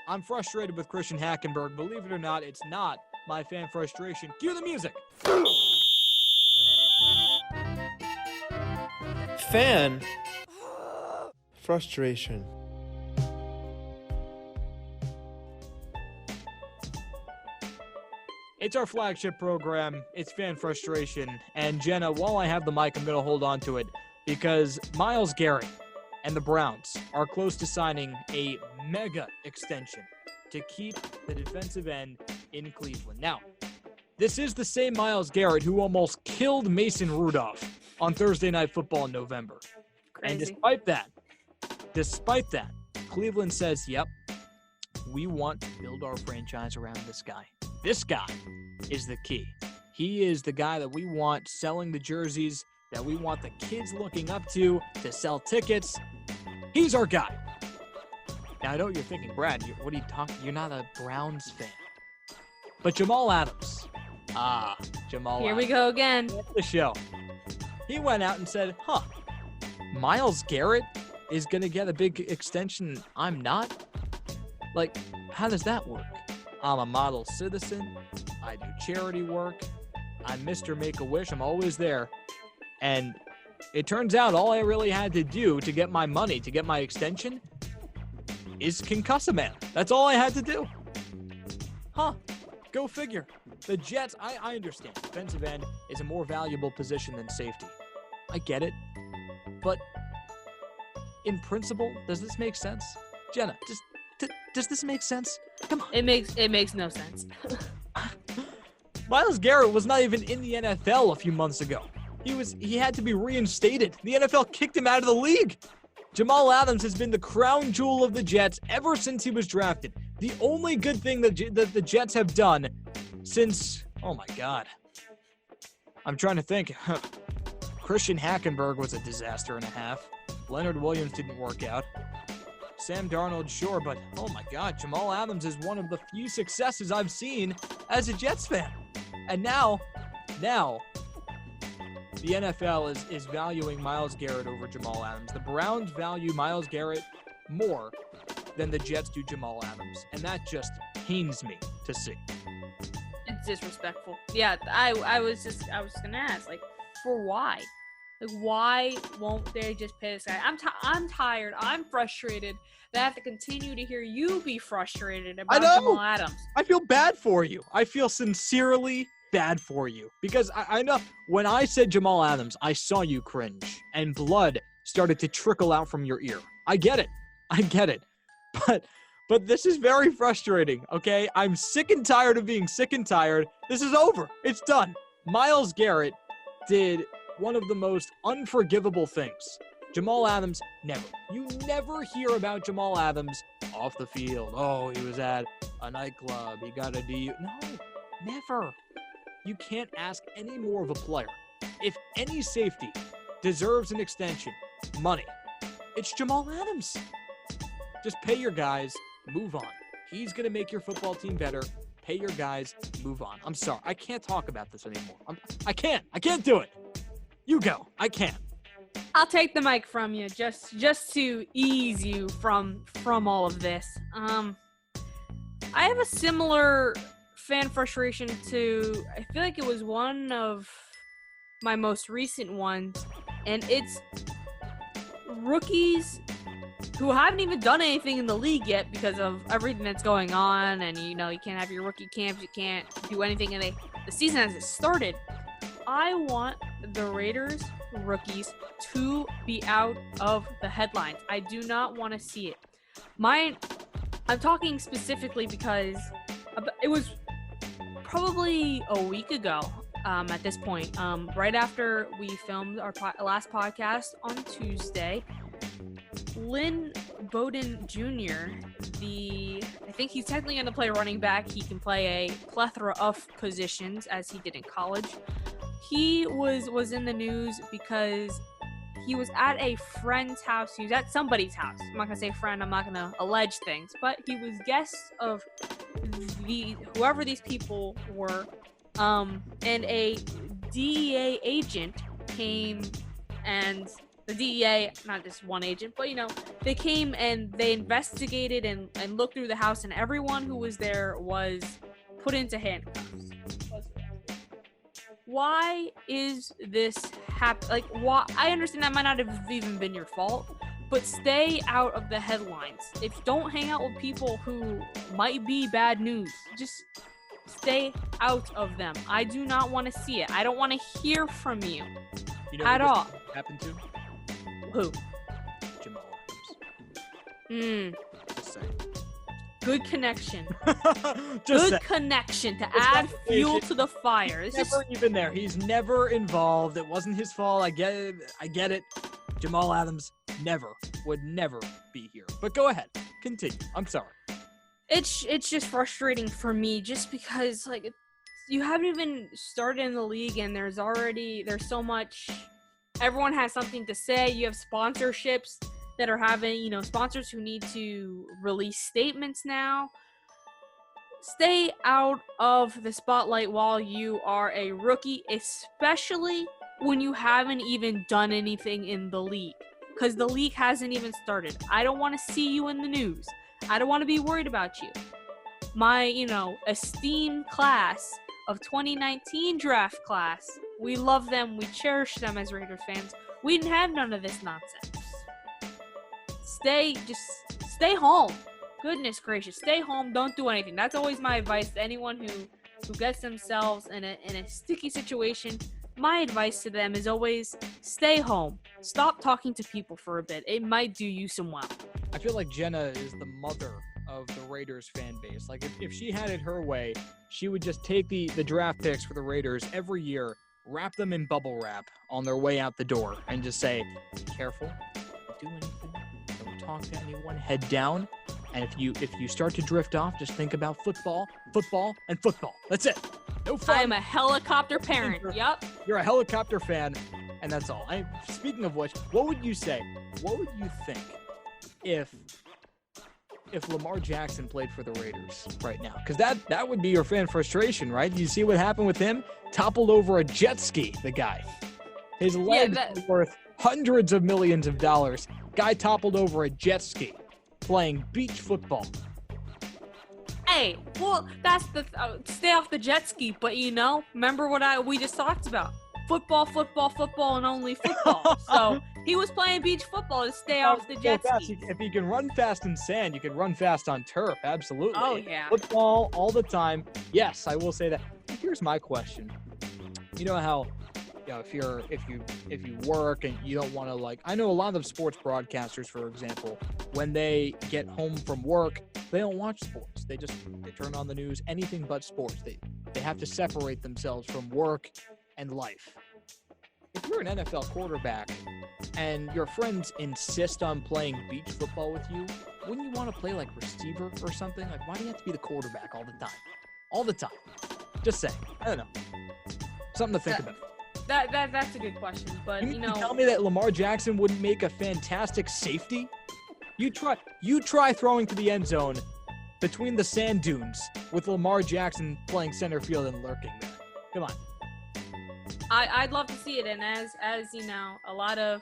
I'm frustrated with Christian Hackenberg. Believe it or not, it's not my fan frustration. Cue the music. Fan frustration. It's our flagship program. It's fan frustration. And Jenna, while I have the mic, I'm going to hold on to it because Myles Garrett and the Browns are close to signing a mega extension to keep the defensive end in Cleveland. Now, this is the same Myles Garrett who almost killed Mason Rudolph on Thursday Night Football in November. Crazy. And despite that, Cleveland says, yep, we want to build our franchise around this guy. This guy is the key. He is the guy that we want selling the jerseys, that we want the kids looking up to sell tickets. He's our guy. Now, I know what you're thinking, Brad, what are you talking? You're not a Browns fan. But Jamal Adams. Jamal Here Adams. we go again. The show. He went out and said, Myles Garrett is going to get a big extension. I'm not? Like, how does that work? I'm a model citizen. I do charity work. I'm Mr. Make-A-Wish. I'm always there. And it turns out all I really had to do to get my money, to get my extension, is concuss a man. That's all I had to do. Go figure. The Jets, I understand. Defensive end is a more valuable position than safety. I get it. But in principle, does this make sense? Jenna, does this make sense? Come on. It makes no sense. Myles Garrett was not even in the NFL a few months ago. He had to be reinstated. The NFL kicked him out of the league. Jamal Adams has been the crown jewel of the Jets ever since he was drafted. The only good thing that the Jets have done since, oh my God. I'm trying to think. Christian Hackenberg was a disaster and a half. Leonard Williams didn't work out. Sam Darnold, sure, but oh my God, Jamal Adams is one of the few successes I've seen as a Jets fan. And now, the NFL is valuing Myles Garrett over Jamal Adams. The Browns value Myles Garrett more than the Jets do Jamal Adams. And that just pains me to see. It's disrespectful. Yeah, I was gonna ask, like, for why? Like, why won't they just pay this guy? I'm tired. I'm frustrated that I have to continue to hear you be frustrated about Jamal Adams. I feel bad for you. I feel sincerely bad for you. Because I know when I said Jamal Adams, I saw you cringe. And blood started to trickle out from your ear. I get it. But this is very frustrating, okay? I'm sick and tired of being sick and tired. This is over. It's done. Myles Garrett did one of the most unforgivable things. Jamal Adams, never. You never hear about Jamal Adams off the field. Oh, he was at a nightclub. He got a DU. No, never. You can't ask any more of a player. If any safety deserves an extension, money, it's Jamal Adams. Just pay your guys, move on. He's going to make your football team better. Pay your guys, move on. I'm sorry. I can't talk about this anymore. I can't do it. You go. I can't. I'll take the mic from you just to ease you from all of this. I have a similar fan frustration to, I feel like it was one of my most recent ones, and it's rookies who haven't even done anything in the league yet because of everything that's going on, and you can't have your rookie camps, you can't do anything, and the season hasn't started. I want the Raiders rookies to be out of the headlines. I do not want to see it. I'm talking specifically because it was probably a week ago at this point, right after we filmed our last podcast on Tuesday. Lynn Bowden Jr., I think he's technically going to play running back. He can play a plethora of positions as he did in college. He was in the news because he was at a friend's house. He was at somebody's house. I'm not going to say friend. I'm not going to allege things. But he was guest of whoever these people were. And a DEA agent came, and the DEA, not just one agent, but They came and they investigated and looked through the house, and everyone who was there was put into handcuffs. Why is this like, why? I understand that might not have even been your fault, but stay out of the headlines. Don't hang out with people who might be bad news. Just stay out of them. I do not want to see it. I don't want to hear from you, at all. Happened to who? Jamal Adams. Just saying. Good connection. Just connection to add fuel to the fire. He's never even there. He's never involved. It wasn't his fault. I get it. Jamal Adams would never be here. But go ahead. Continue. I'm sorry. It's just frustrating for me just because, like, you haven't even started in the league and there's so much. Everyone has something to say. You have sponsorships that are having, sponsors who need to release statements now. Stay out of the spotlight while you are a rookie, especially when you haven't even done anything in the league, because the league hasn't even started. I don't want to see you in the news. I don't want to be worried about you. My, esteemed class of 2019 draft class, we love them. We cherish them as Raiders fans. We didn't have none of this nonsense. Stay home. Goodness gracious, stay home. Don't do anything. That's always my advice to anyone who gets themselves in a sticky situation. My advice to them is always stay home. Stop talking to people for a bit. It might do you some well. I feel like Jenna is the mother of the Raiders fan base. Like, if she had it her way, she would just take the draft picks for the Raiders every year, wrap them in bubble wrap on their way out the door, and just say, be careful, don't do anything, don't talk to anyone, head down, and if you start to drift off, just think about football, and football. That's it. No fun. I am a helicopter parent. Yep. You're a helicopter fan, and that's all. Speaking of which, what would you say? What would you think if Lamar Jackson played for the Raiders right now? Because that would be your fan frustration, right? You see what happened with him? Toppled over a jet ski, the guy. His legs were worth hundreds of millions of dollars. Guy toppled over a jet ski playing beach football. Hey, well, that's the stay off the jet ski, but remember what we just talked about? Football, and only football. So he was playing beach football to stay off the jet ski. If you can run fast in sand, you can run fast on turf. Absolutely. Oh yeah. Football all the time. Yes, I will say that. Here's my question. You know how, if you work and you don't want to, I know a lot of sports broadcasters, for example, when they get home from work, they don't watch sports. They turn on the news, anything but sports. They have to separate themselves from work and life. If you're an NFL quarterback and your friends insist on playing beach football with you, wouldn't you want to play receiver or something? Why do you have to be the quarterback all the time? All the time. Just saying. I don't know. Something to think about. That's a good question, but you tell me that Lamar Jackson wouldn't make a fantastic safety? You try throwing to the end zone between the sand dunes with Lamar Jackson playing center field and lurking there. Come on. I'd love to see it, and as a lot of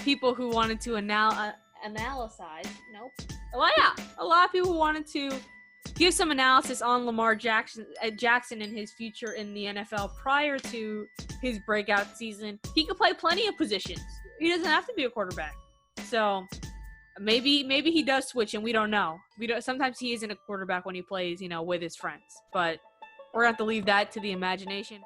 people who wanted to analyze, a lot of people wanted to give some analysis on Lamar Jackson and his future in the NFL prior to his breakout season. He could play plenty of positions. He doesn't have to be a quarterback. So maybe he does switch, and we don't know. Sometimes he isn't a quarterback when he plays, with his friends. But we're going to have to leave that to the imagination.